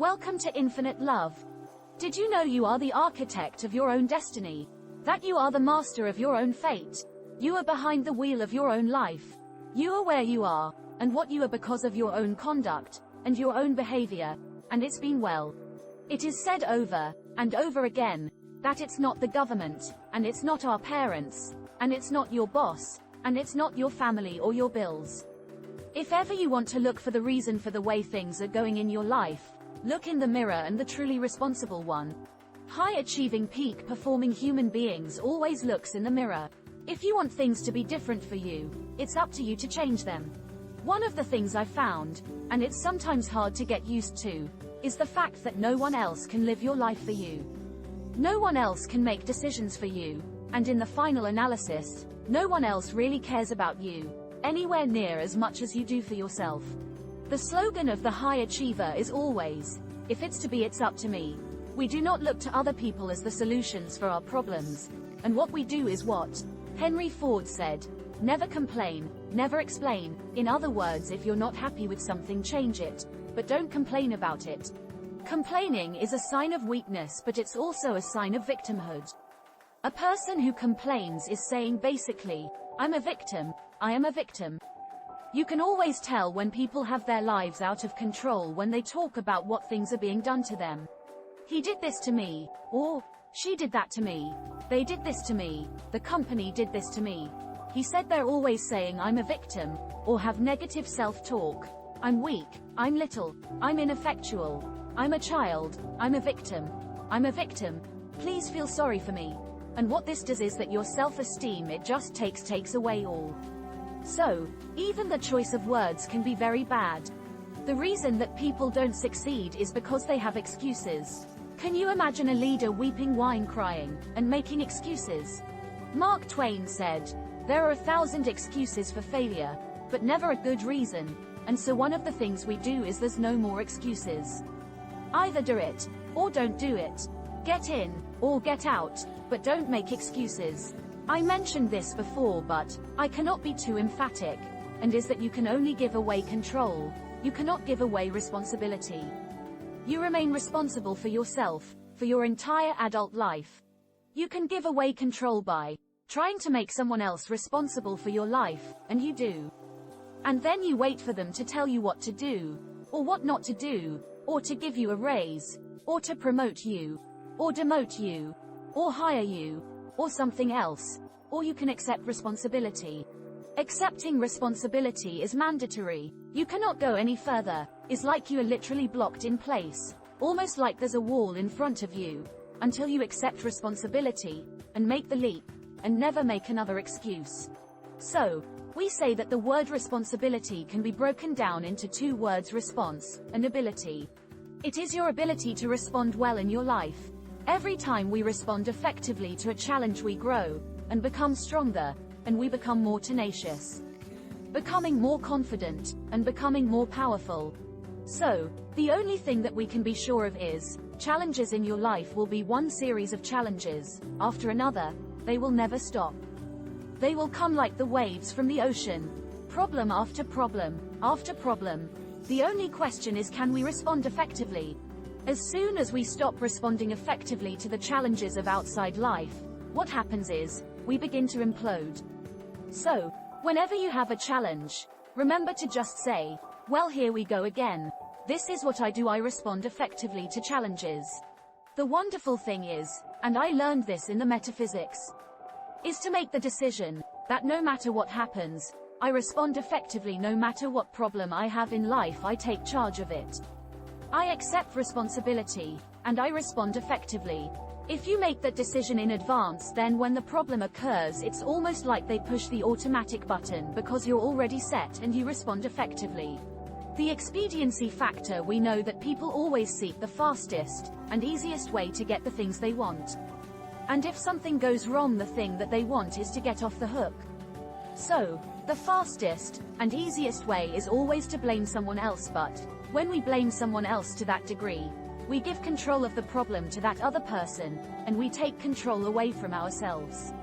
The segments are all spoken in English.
Welcome to Infinite Love. Did you know you are the architect of your own destiny? That you are the master of your own fate? You are behind the wheel of your own life. You are where you are, and what you are because of your own conduct, and your own behavior, and it's been well. It is said over, and over again, that it's not the government, and it's not our parents, and it's not your boss, and it's not your family or your bills. If ever you want to look for the reason for the way things are going in your life, look in the mirror and the truly responsible one. High-achieving, peak-performing human beings always looks in the mirror. If you want things to be different for you, it's up to you to change them. One of the things I found, and it's sometimes hard to get used to, is the fact that no one else can live your life for you. No one else can make decisions for you, and in the final analysis, no one else really cares about you, anywhere near as much as you do for yourself. The slogan of the high achiever is always, if it's to be, it's up to me. We do not look to other people as the solutions for our problems, and what we do is what Henry Ford said, never complain, never explain. In other words, if you're not happy with something, change it, but don't complain about it. Complaining is a sign of weakness, but it's also a sign of victimhood. A person who complains is saying basically, I'm a victim, I am a victim. You can always tell when people have their lives out of control when they talk about what things are being done to them. He did this to me, or she did that to me, they did this to me, the company did this to me. He said they're always saying I'm a victim, or have negative self-talk. I'm weak, I'm little, I'm ineffectual, I'm a child, I'm a victim, I'm a victim, please feel sorry for me. And what this does is that your self-esteem, it just takes away all. So, even the choice of words can be very bad. The reason that people don't succeed is because they have excuses. Can you imagine a leader weeping, whine, crying, and making excuses? Mark Twain said, there are 1,000 excuses for failure, but never a good reason, and so one of the things we do is there's no more excuses. Either do it, or don't do it. Get in, or get out, but don't make excuses. I mentioned this before, but I cannot be too emphatic, and is that you can only give away control. You cannot give away responsibility. You remain responsible for yourself, for your entire adult life. You can give away control by trying to make someone else responsible for your life, and you do. And then you wait for them to tell you what to do, or what not to do, or to give you a raise, or to promote you, or demote you, or hire you, or something else, or you can accept responsibility. Accepting responsibility is mandatory. You cannot go any further. It's like you are literally blocked in place, almost like there's a wall in front of you, until you accept responsibility, and make the leap, and never make another excuse. So, we say that the word responsibility can be broken down into two words: response and ability. It is your ability to respond well in your life. Every time we respond effectively to a challenge, we grow, and become stronger, and we become more tenacious, becoming more confident, and becoming more powerful. So, the only thing that we can be sure of is, challenges in your life will be one series of challenges, after another. They will never stop. They will come like the waves from the ocean, problem after problem, after problem. The only question is, can we respond effectively? As soon as we stop responding effectively to the challenges of outside life, what happens is, we begin to implode. So, whenever you have a challenge, remember to just say, well, here we go again. This is what I do. I respond effectively to challenges. The wonderful thing is, and I learned this in the metaphysics, is to make the decision that no matter what happens, I respond effectively. No matter what problem I have in life, I take charge of it. I accept responsibility, and I respond effectively. If you make that decision in advance, then when the problem occurs, it's almost like they push the automatic button because you're already set and you respond effectively. The expediency factor: we know that people always seek the fastest and easiest way to get the things they want. And if something goes wrong, the thing that they want is to get off the hook. So, the fastest and easiest way is always to blame someone else, but when we blame someone else to that degree, we give control of the problem to that other person, and we take control away from ourselves.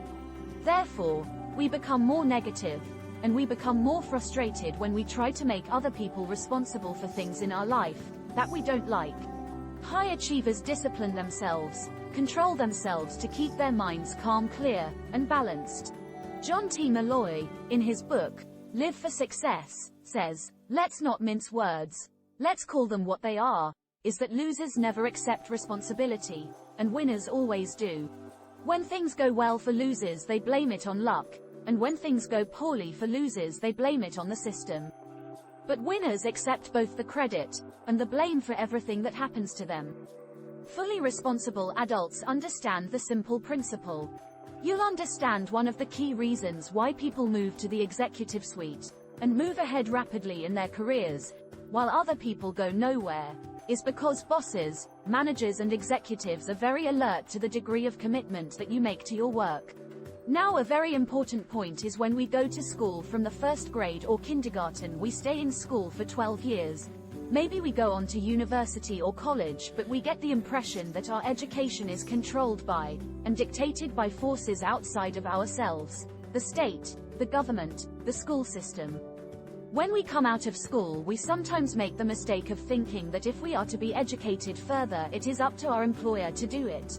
Therefore, we become more negative, and we become more frustrated when we try to make other people responsible for things in our life that we don't like. High achievers discipline themselves, control themselves to keep their minds calm, clear, and balanced. John T. Malloy, in his book, Live for Success, says, "Let's not mince words. Let's call them what they are, is that losers never accept responsibility, and winners always do. When things go well for losers, they blame it on luck, and when things go poorly for losers, they blame it on the system. But winners accept both the credit and the blame for everything that happens to them." Fully responsible adults understand the simple principle. You'll understand one of the key reasons why people move to the executive suite and move ahead rapidly in their careers, while other people go nowhere, is because bosses, managers and executives are very alert to the degree of commitment that you make to your work. Now, a very important point is when we go to school from the first grade or kindergarten, we stay in school for 12 years. Maybe we go on to university or college, but we get the impression that our education is controlled by and dictated by forces outside of ourselves: the state, the government, the school system. When we come out of school, we sometimes make the mistake of thinking that if we are to be educated further, it is up to our employer to do it.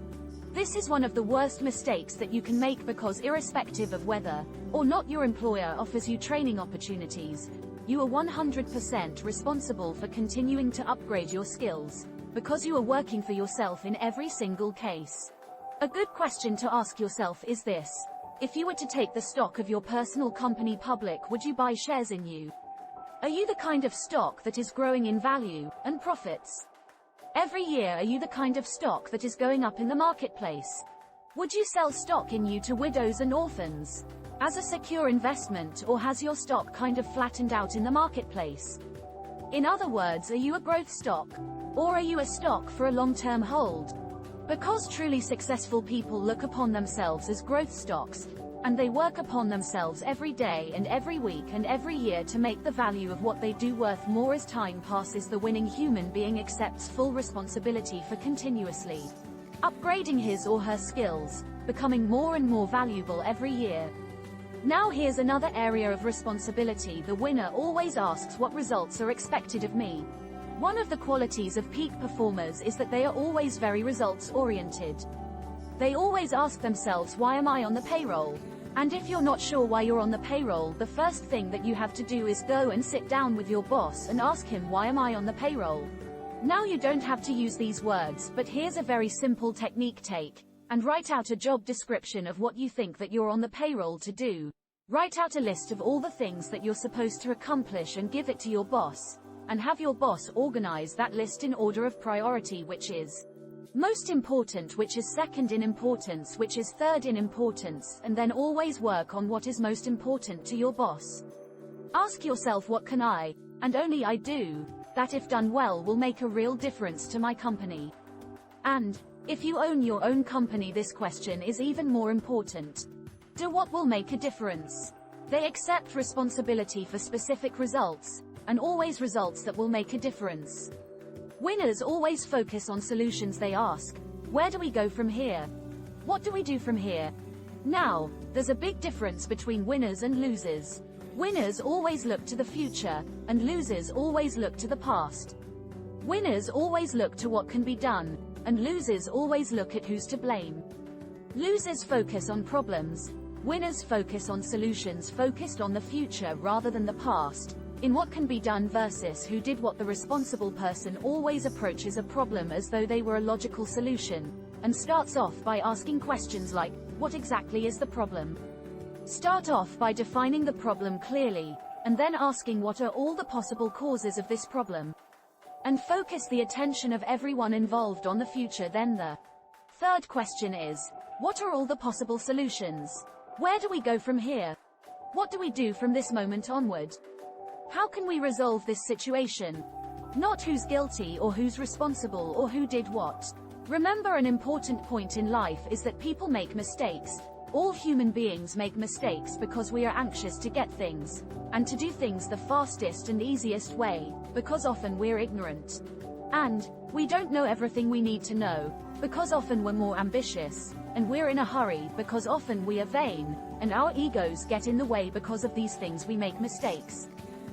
This is one of the worst mistakes that you can make, because irrespective of whether or not your employer offers you training opportunities, you are 100% responsible for continuing to upgrade your skills, because you are working for yourself in every single case. A good question to ask yourself is this: if you were to take the stock of your personal company public, would you buy shares in you? Are you the kind of stock that is growing in value and profits? Every year, are you the kind of stock that is going up in the marketplace? Would you sell stock in you to widows and orphans as a secure investment, or has your stock kind of flattened out in the marketplace? In other words, are you a growth stock, or are you a stock for a long-term hold? Because truly successful people look upon themselves as growth stocks, and they work upon themselves every day and every week and every year to make the value of what they do worth more as time passes. The winning human being accepts full responsibility for continuously upgrading his or her skills, becoming more and more valuable every year. Now, here's another area of responsibility. The winner always asks, what results are expected of me? One of the qualities of peak performers is that they are always very results-oriented. They always ask themselves, why am I on the payroll? And if you're not sure why you're on the payroll, the first thing that you have to do is go and sit down with your boss and ask him, why am I on the payroll? Now, you don't have to use these words, but here's a very simple technique. Take and write out a job description of what you think that you're on the payroll to do. Write out a list of all the things that you're supposed to accomplish and give it to your boss, and have your boss organize that list in order of priority, which is most important, which is second in importance, which is third in importance, and then always work on what is most important to your boss. Ask yourself, what can I, and only I do, that if done well will make a real difference to my company? And if you own your own company, this question is even more important. Do what will make a difference. They accept responsibility for specific results, and always results that will make a difference. Winners always focus on solutions. They ask, where do we go from here? What do we do from here? Now, there's a big difference between winners and losers. Winners always look to the future, and losers always look to the past. Winners always look to what can be done, and losers always look at who's to blame. Losers focus on problems. Winners focus on solutions, focused on the future rather than the past, in what can be done versus who did what. The responsible person always approaches a problem as though they were a logical solution, and starts off by asking questions like, what exactly is the problem? Start off by defining the problem clearly, and then asking, what are all the possible causes of this problem? And focus the attention of everyone involved on the future. Then the third question is, what are all the possible solutions? Where do we go from here? What do we do from this moment onward? How can we resolve this situation? Not who's guilty or who's responsible or who did what. Remember, an important point in life is that people make mistakes. All human beings make mistakes because we are anxious to get things, and to do things the fastest and easiest way, because often we're ignorant. And we don't know everything we need to know, because often we're more ambitious, and we're in a hurry, because often we are vain, and our egos get in the way. Because of these things we make mistakes.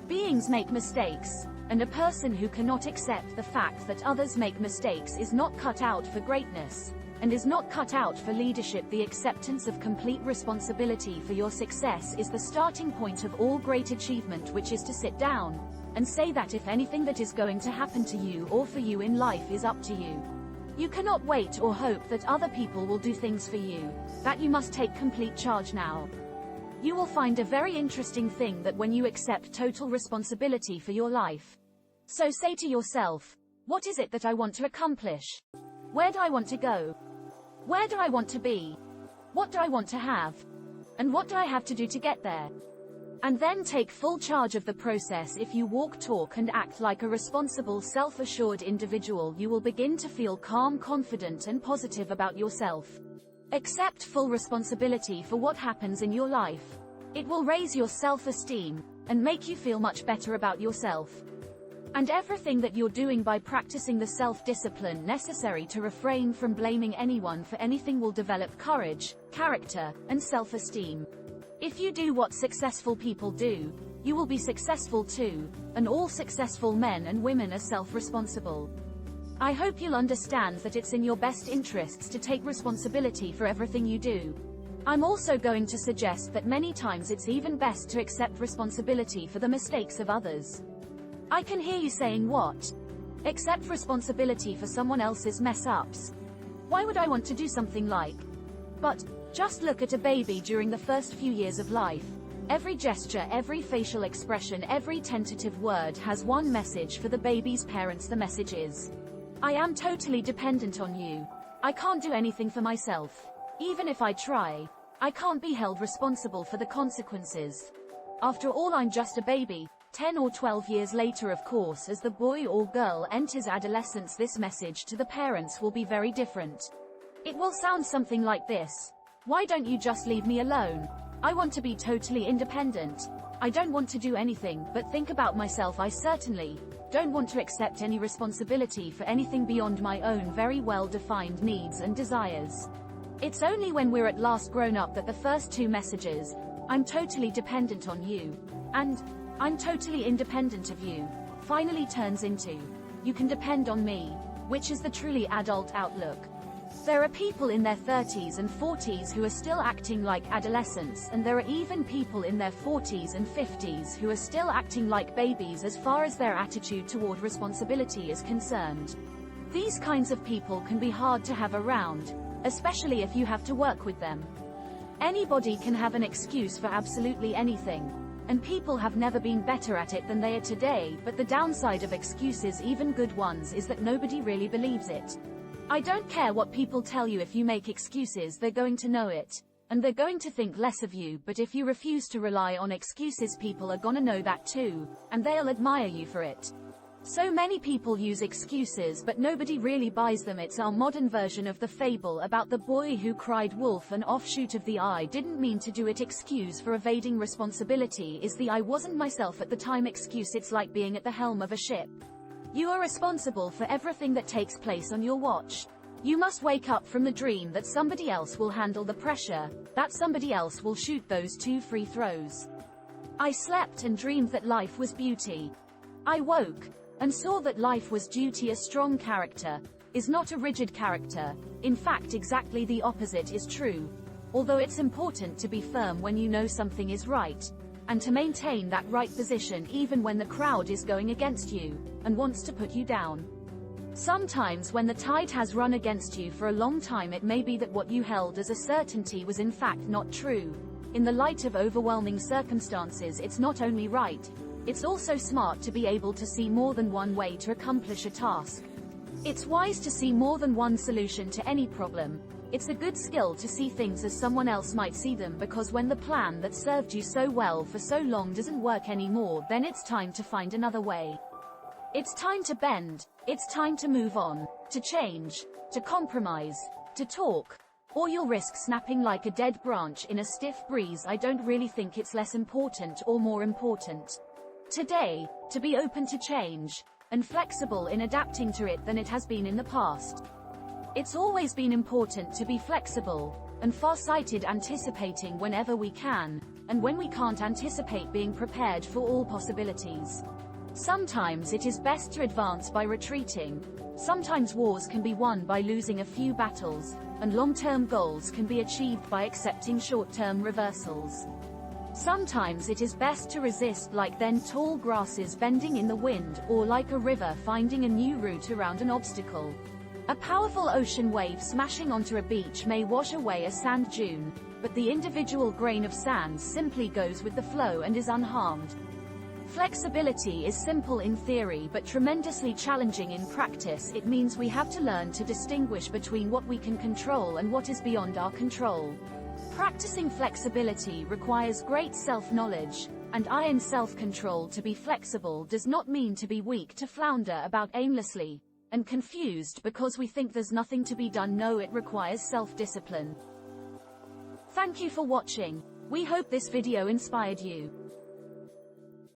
Beings make mistakes. And a person who cannot accept the fact that others make mistakes is not cut out for greatness, and is not cut out for leadership. The acceptance of complete responsibility for your success is the starting point of all great achievement, which is to sit down and say that if anything that is going to happen to you or for you in life is up to you. You cannot wait or hope that other people will do things for you, that you must take complete charge now. You will find a very interesting thing that when you accept total responsibility for your life. So say to yourself, what is it that I want to accomplish? Where do I want to go? Where do I want to be? What do I want to have? And what do I have to do to get there? And then take full charge of the process. If you walk, talk, and act like a responsible, self-assured individual, you will begin to feel calm, confident, and positive about yourself. Accept full responsibility for what happens in your life. It will raise your self-esteem and make you feel much better about yourself and everything that you're doing. By practicing the self-discipline necessary to refrain from blaming anyone for anything will develop courage, character, and self-esteem. If you do what successful people do, you will be successful too, and all successful men and women are self-responsible. I hope you'll understand that it's in your best interests to take responsibility for everything you do. I'm also going to suggest that many times it's even best to accept responsibility for the mistakes of others. I can hear you saying, what? Accept responsibility for someone else's mess-ups? Why would I want to do something like? But just look at a baby during the first few years of life. Every gesture, every facial expression, every tentative word has one message for the baby's parents. The message is, I am totally dependent on you. I can't do anything for myself. Even if I try, I can't be held responsible for the consequences. After all, I'm just a baby. 10 or 12 years later, of course, as the boy or girl enters adolescence, this message to the parents will be very different. It will sound something like this. Why don't you just leave me alone? I want to be totally independent. I don't want to do anything but think about myself. I certainly don't want to accept any responsibility for anything beyond my own very well-defined needs and desires. It's only when we're at last grown up that the first two messages, I'm totally dependent on you, and I'm totally independent of you, finally turns into, you can depend on me, which is the truly adult outlook. There are people in their 30s and 40s who are still acting like adolescents, and there are even people in their 40s and 50s who are still acting like babies as far as their attitude toward responsibility is concerned. These kinds of people can be hard to have around, especially if you have to work with them. Anybody can have an excuse for absolutely anything, and people have never been better at it than they are today. But the downside of excuses, even good ones, is that nobody really believes it. I don't care what people tell you. If you make excuses, they're going to know it, and they're going to think less of you. But if you refuse to rely on excuses, people are gonna know that too, and they'll admire you for it. So many people use excuses, but nobody really buys them. It's our modern version of the fable about the boy who cried wolf, an offshoot of the I didn't mean to do it excuse for evading responsibility is the I wasn't myself at the time excuse. It's like being at the helm of a ship. You are responsible for everything that takes place on your watch. You must wake up from the dream that somebody else will handle the pressure, that somebody else will shoot those 2 free throws. I slept and dreamed that life was beauty. I woke and saw that life was duty. A strong character is not a rigid character. In fact, exactly the opposite is true. Although it's important to be firm when you know something is right, and to maintain that right position even when the crowd is going against you and wants to put you down. Sometimes when the tide has run against you for a long time, it may be that what you held as a certainty was in fact not true. In the light of overwhelming circumstances, it's not only right, it's also smart to be able to see more than one way to accomplish a task. It's wise to see more than one solution to any problem. It's a good skill to see things as someone else might see them, because when the plan that served you so well for so long doesn't work anymore, then it's time to find another way. It's time to bend. It's time to move on, to change, to compromise, to talk, or you'll risk snapping like a dead branch in a stiff breeze. I don't really think it's less important or more important today to be open to change and flexible in adapting to it than it has been in the past. It's always been important to be flexible and far-sighted, anticipating whenever we can, and when we can't anticipate, being prepared for all possibilities. Sometimes it is best to advance by retreating. Sometimes wars can be won by losing a few battles, and long-term goals can be achieved by accepting short-term reversals. Sometimes it is best to resist like then tall grasses bending in the wind, or like a river finding a new route around an obstacle. A powerful ocean wave smashing onto a beach may wash away a sand dune, but the individual grain of sand simply goes with the flow and is unharmed. Flexibility is simple in theory but tremendously challenging in practice. It means we have to learn to distinguish between what we can control and what is beyond our control. Practicing flexibility requires great self-knowledge, and iron self-control. To be flexible does not mean to be weak, to flounder about aimlessly and confused because we think there's nothing to be done. No, it requires self-discipline. Thank you for watching. We hope this video inspired you.